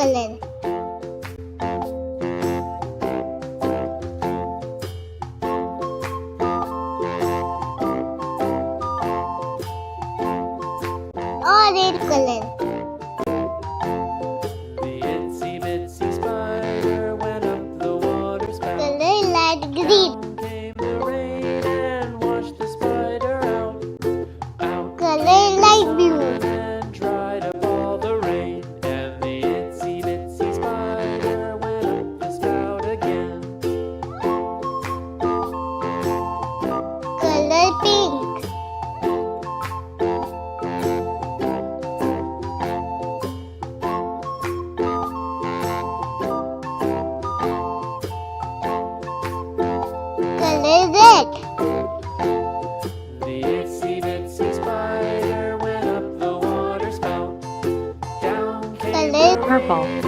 color. Orange color. The itsy bitsy spider went up the water spout. Color light green. Down came the rain and washed the spider out. Out Color light blue. and dried up all the rain. And the itsy bitsy spider went up the spout again. Color pink. Color red. The itsy bitsy spider went up the water spout. Down came Color the purple. rain